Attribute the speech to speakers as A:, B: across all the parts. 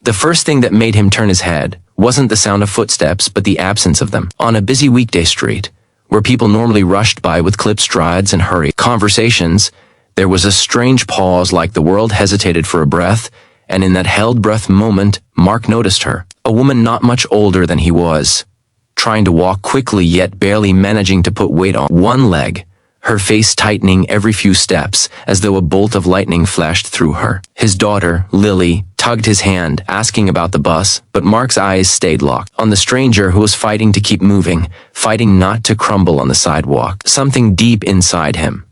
A: The first thing that made him turn his head wasn't the sound of footsteps but the absence of them. On a busy weekday street, where people normally rushed by with clipped strides and hurried conversations, there was a strange pause, like the world hesitated for a breath, and in that held breath moment, Mark noticed her, a woman not much older than he was, trying to walk quickly yet barely managing to put weight on one leg, her face tightening every few steps as though a bolt of lightning flashed through her. His daughter, Lily, tugged his hand, asking about the bus, but Mark's eyes stayed locked on the stranger who was fighting to keep moving, fighting not to crumble on the sidewalk. Something deep inside him,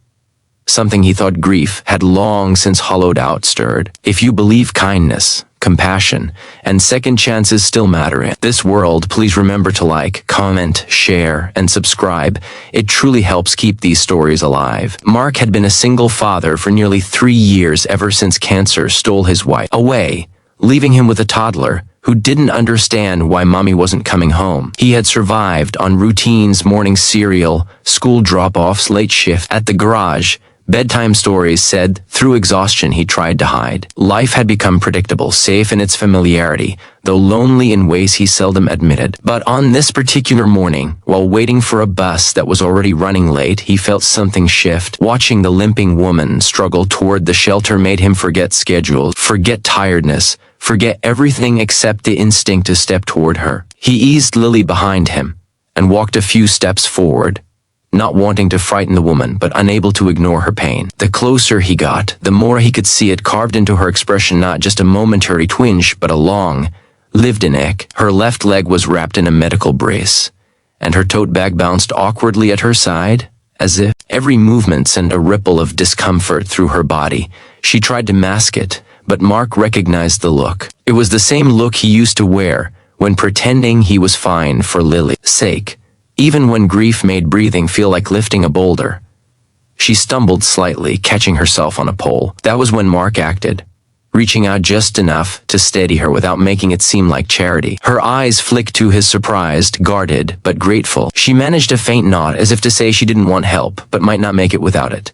A: something he thought grief had long since hollowed out, stirred. If you believe kindness, compassion, and second chances still matter in this world, please remember to like, comment, share, and subscribe. It truly helps keep these stories alive. Mark had been a single father for nearly 3 years, ever since cancer stole his wife away, leaving him with a toddler who didn't understand why mommy wasn't coming home. He had survived on routines: morning cereal, school drop-offs, late shift at the garage, bedtime stories said. Through exhaustion he tried to hide. Life had become predictable, safe in its familiarity, though lonely in ways he seldom admitted. But on this particular morning, while waiting for a bus that was already running late, he felt something shift. Watching the limping woman struggle toward the shelter made him forget schedules, forget tiredness, forget everything except the instinct to step toward her. He eased Lily behind him and walked a few steps forward, not wanting to frighten the woman but unable to ignore her pain. The closer he got, the more he could see it carved into her expression, not just a momentary twinge but a long, lived-in ache. Her left leg was wrapped in a medical brace, and her tote bag bounced awkwardly at her side, as if every movement sent a ripple of discomfort through her body. She tried to mask it, but Mark recognized the look. It was the same look he used to wear when pretending he was fine for Lily's sake, even when grief made breathing feel like lifting a boulder. She stumbled slightly, catching herself on a pole. That was when Mark acted, reaching out just enough to steady her without making it seem like charity. Her eyes flicked to his, surprised, guarded, but grateful. She managed a faint nod, as if to say she didn't want help, but might not make it without it.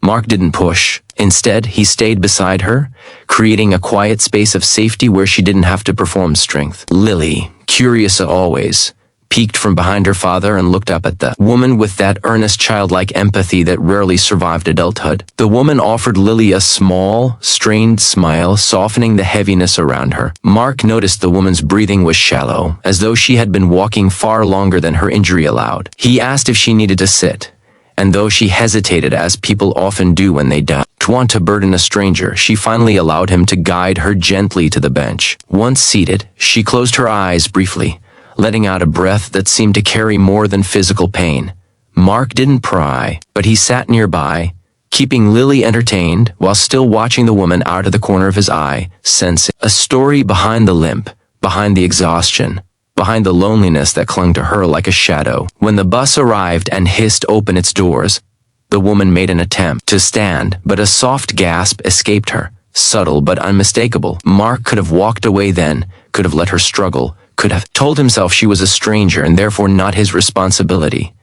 A: Mark didn't push. Instead, he stayed beside her, creating a quiet space of safety where she didn't have to perform strength. Lily, curious always, peeked from behind her father and looked up at the woman with that earnest childlike empathy that rarely survived adulthood. The woman offered Lily a small, strained smile, softening the heaviness around her. Mark noticed the woman's breathing was shallow, as though she had been walking far longer than her injury allowed. He asked if she needed to sit, and though she hesitated, as people often do when they don't want to burden a stranger, she finally allowed him to guide her gently to the bench. Once seated, she closed her eyes briefly, letting out a breath that seemed to carry more than physical pain. Mark didn't pry, but he sat nearby, keeping Lily entertained while still watching the woman out of the corner of his eye, sensing a story behind the limp, behind the exhaustion, behind the loneliness that clung to her like a shadow. When the bus arrived and hissed open its doors, the woman made an attempt to stand, but a soft gasp escaped her, subtle but unmistakable. Mark could have walked away then, could have let her struggle, could have told himself she was a stranger and therefore not his responsibility.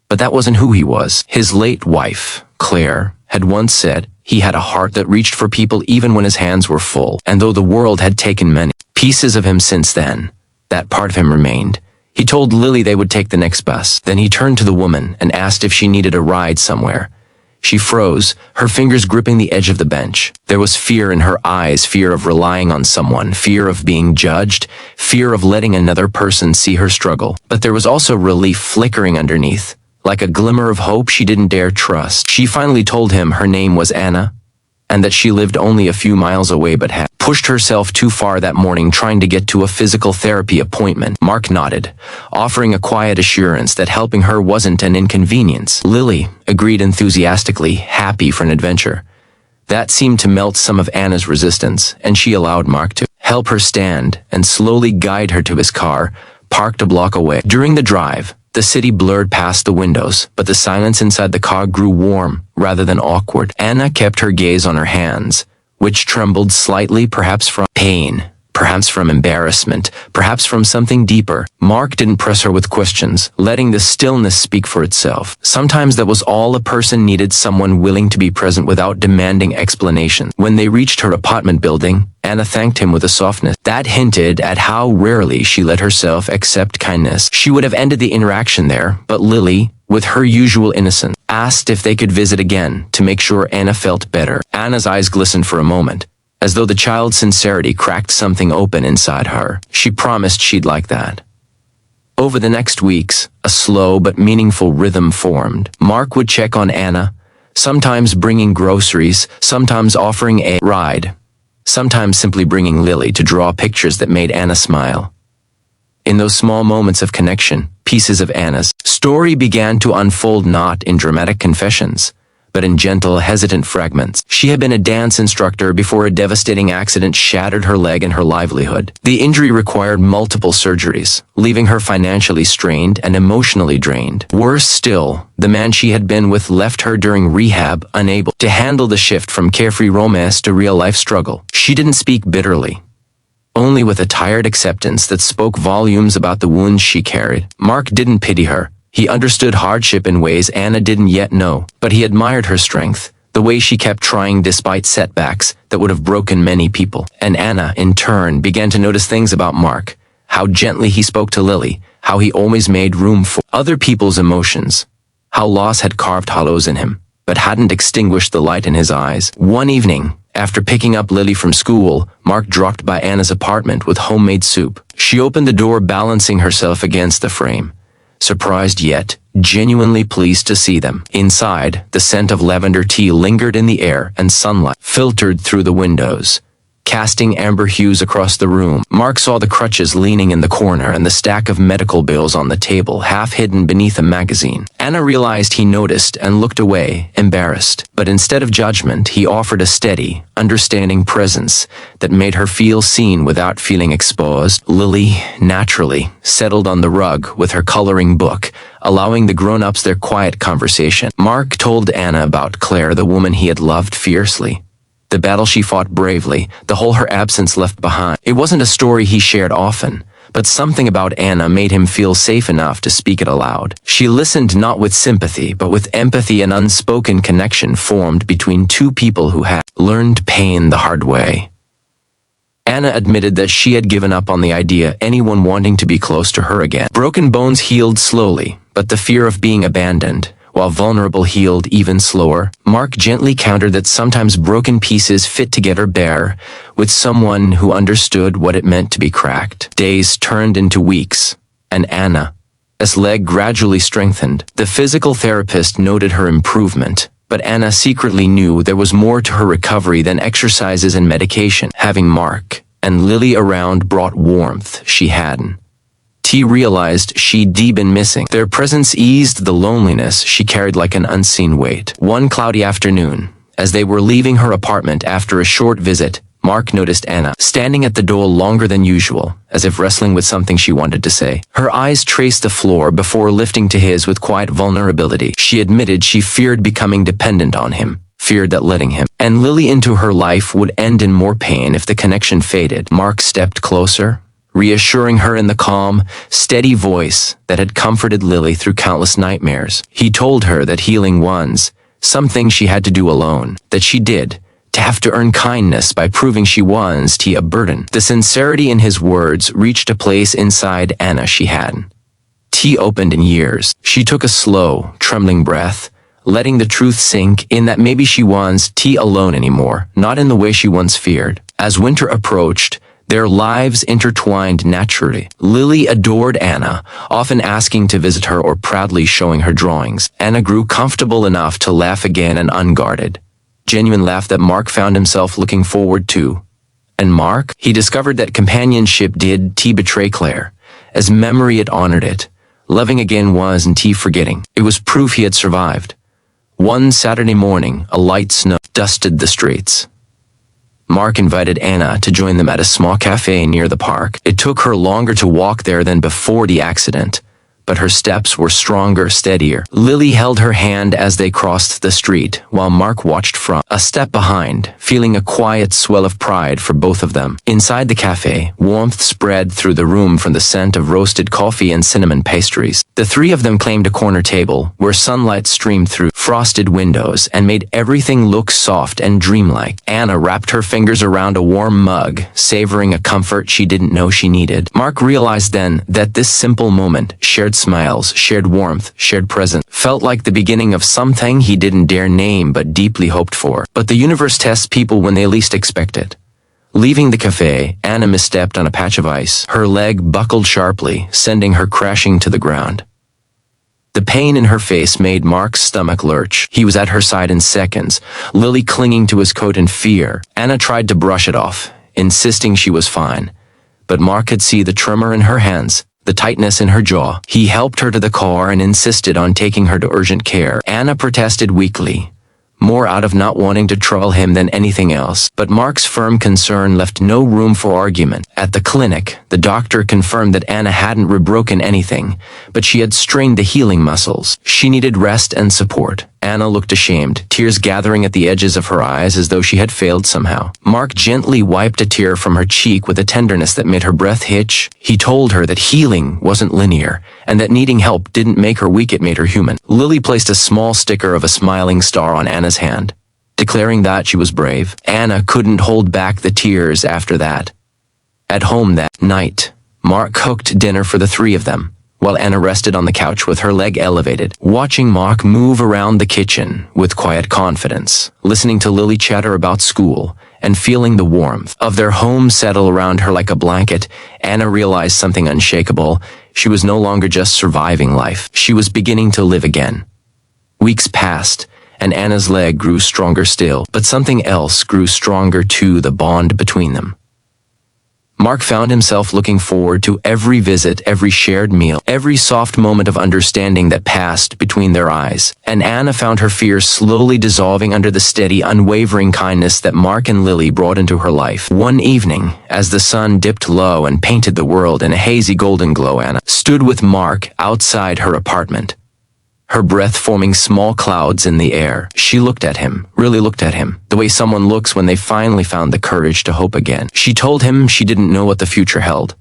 A: But that wasn't who he was. His late wife, Claire, had once said he had a heart that reached for people even when his hands were full. And though the world had taken many pieces of him since then, that part of him remained. He told Lily they would take the next bus. Then he turned to the woman and asked if she needed a ride somewhere. She froze, her fingers gripping the edge of the bench. There was fear in her eyes, fear of relying on someone, fear of being judged, fear of letting another person see her struggle. But there was also relief flickering underneath, like a glimmer of hope she didn't dare trust. She finally told him her name was Anna, and that she lived only a few miles away but had pushed herself too far that morning trying to get to a physical therapy appointment. Mark nodded, offering a quiet assurance that helping her wasn't an inconvenience. Lily agreed enthusiastically, happy for an adventure. That seemed to melt some of Anna's resistance, and she allowed Mark to help her stand and slowly guide her to his car, parked a block away. During the drive, the city blurred past the windows, but the silence inside the car grew warm rather than awkward. Anna kept her gaze on her hands, which trembled slightly, perhaps from pain, Perhaps from embarrassment, perhaps from something deeper. Mark didn't press her with questions, letting the stillness speak for itself. Sometimes that was all a person needed, someone willing to be present without demanding explanation. When they reached her apartment building, Anna thanked him with a softness that hinted at how rarely she let herself accept kindness. She would have ended the interaction there, but Lily, with her usual innocence, asked if they could visit again to make sure Anna felt better. Anna's eyes glistened for a moment, as though the child's sincerity cracked something open inside her. She promised she'd like that. Over the next weeks, a slow but meaningful rhythm formed. Mark would check on Anna, sometimes bringing groceries, sometimes offering a ride, sometimes simply bringing Lily to draw pictures that made Anna smile. In those small moments of connection, pieces of Anna's story began to unfold, not in dramatic confessions, but in gentle, hesitant fragments. She had been a dance instructor before a devastating accident shattered her leg and her livelihood. The injury required multiple surgeries, leaving her financially strained and emotionally drained. Worse still, the man she had been with left her during rehab, unable to handle the shift from carefree romance to real-life struggle. She didn't speak bitterly, only with a tired acceptance that spoke volumes about the wounds she carried. Mark didn't pity her. He understood hardship in ways Anna didn't yet know, but he admired her strength, the way she kept trying despite setbacks that would have broken many people. And Anna, in turn, began to notice things about Mark, how gently he spoke to Lily, how he always made room for other people's emotions, how loss had carved hollows in him, but hadn't extinguished the light in his eyes. One evening, after picking up Lily from school, Mark dropped by Anna's apartment with homemade soup. She opened the door, balancing herself against the frame, surprised yet genuinely pleased to see them. Inside, the scent of lavender tea lingered in the air and sunlight filtered through the windows, casting amber hues across the room. Mark saw the crutches leaning in the corner and the stack of medical bills on the table, half hidden beneath a magazine. Anna realized he noticed and looked away, embarrassed. But instead of judgment, he offered a steady, understanding presence that made her feel seen without feeling exposed. Lily, naturally, settled on the rug with her coloring book, allowing the grown-ups their quiet conversation. Mark told Anna about Claire, the woman he had loved fiercely, the battle she fought bravely, the hole her absence left behind. It wasn't a story he shared often, but something about Anna made him feel safe enough to speak it aloud. She listened not with sympathy, but with empathy. An unspoken connection formed between two people who had learned pain the hard way. Anna admitted that she had given up on the idea anyone wanting to be close to her again. Broken bones healed slowly, but the fear of being abandoned, while vulnerable, healed even slower. Mark gently countered that sometimes broken pieces fit together better with someone who understood what it meant to be cracked. Days turned into weeks, and Anna's leg gradually strengthened. The physical therapist noted her improvement, but Anna secretly knew there was more to her recovery than exercises and medication. Having Mark and Lily around brought warmth she hadn't realized she'd been missing. Their presence eased the loneliness she carried like an unseen weight. One cloudy afternoon, as they were leaving her apartment after a short visit, Mark noticed Anna standing at the door longer than usual, as if wrestling with something she wanted to say. Her eyes traced the floor before lifting to his with quiet vulnerability. She admitted she feared becoming dependent on him, feared that letting him and Lily into her life would end in more pain if the connection faded. Mark stepped closer, reassuring her in the calm, steady voice that had comforted Lily through countless nightmares. He told her that healing was something she had to do alone, that she did to have to earn kindness by proving she was a burden. The sincerity in his words reached a place inside Anna she hadn't opened in years. She took a slow, trembling breath, letting the truth sink in that maybe she wasn't alone anymore, not in the way she once feared. As winter approached, their lives intertwined naturally. Lily adored Anna, often asking to visit her or proudly showing her drawings. Anna grew comfortable enough to laugh again, an unguarded, genuine laugh that Mark found himself looking forward to. And Mark, he discovered that companionship did betray Claire, as memory had honored it. Loving again wasn't forgetting. It was proof he had survived. One Saturday morning, a light snow dusted the streets. Mark invited Anna to join them at a small cafe near the park. It took her longer to walk there than before the accident, but her steps were stronger, steadier. Lily held her hand as they crossed the street, while Mark watched from a step behind, feeling a quiet swell of pride for both of them. Inside the cafe, warmth spread through the room from the scent of roasted coffee and cinnamon pastries. The three of them claimed a corner table, where sunlight streamed through frosted windows and made everything look soft and dreamlike. Anna wrapped her fingers around a warm mug, savoring a comfort she didn't know she needed. Mark realized then that this simple moment, shared smiles, shared warmth, shared presence, felt like the beginning of something he didn't dare name but deeply hoped for. But the universe tests people when they least expect it. Leaving the cafe, Anna misstepped on a patch of ice. Her leg buckled sharply, sending her crashing to the ground. The pain in her face made Mark's stomach lurch. He was at her side in seconds, Lily clinging to his coat in fear. Anna tried to brush it off, insisting she was fine. But Mark could see the tremor in her hands, the tightness in her jaw. He helped her to the car and insisted on taking her to urgent care. Anna protested weakly, more out of not wanting to trouble him than anything else. But Mark's firm concern left no room for argument. At the clinic, the doctor confirmed that Anna hadn't rebroken anything, but she had strained the healing muscles. She needed rest and support. Anna looked ashamed, tears gathering at the edges of her eyes as though she had failed somehow. Mark gently wiped a tear from her cheek with a tenderness that made her breath hitch. He told her that healing wasn't linear, and that needing help didn't make her weak, it made her human. Lily placed a small sticker of a smiling star on Anna's hand, declaring that she was brave. Anna couldn't hold back the tears after that. At home that night, Mark cooked dinner for the three of them, while Anna rested on the couch with her leg elevated, watching Mark move around the kitchen with quiet confidence, listening to Lily chatter about school, and feeling the warmth of their home settle around her like a blanket. Anna realized something unshakable. She was no longer just surviving life. She was beginning to live again. Weeks passed, and Anna's leg grew stronger still, but something else grew stronger too, the bond between them. Mark found himself looking forward to every visit, every shared meal, every soft moment of understanding that passed between their eyes. And Anna found her fears slowly dissolving under the steady, unwavering kindness that Mark and Lily brought into her life. One evening, as the sun dipped low and painted the world in a hazy golden glow, Anna stood with Mark outside her apartment, her breath forming small clouds in the air. She looked at him, really looked at him, the way someone looks when they finally found the courage to hope again. She told him she didn't know what the future held,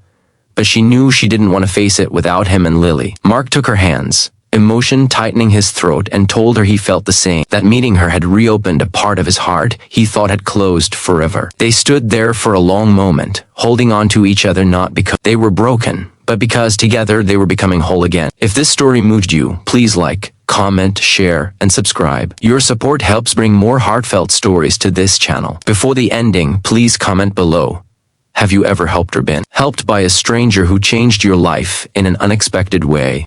A: but she knew she didn't want to face it without him and Lily. Mark took her hands, emotion tightening his throat, and told her he felt the same. That meeting her had reopened a part of his heart he thought had closed forever. They stood there for a long moment, holding on to each other, not because they were broken, but because together they were becoming whole again. If this story moved you, please like, comment, share, and subscribe. Your support helps bring more heartfelt stories to this channel. Before the ending, please comment below. Have you ever helped or been helped by a stranger who changed your life in an unexpected way?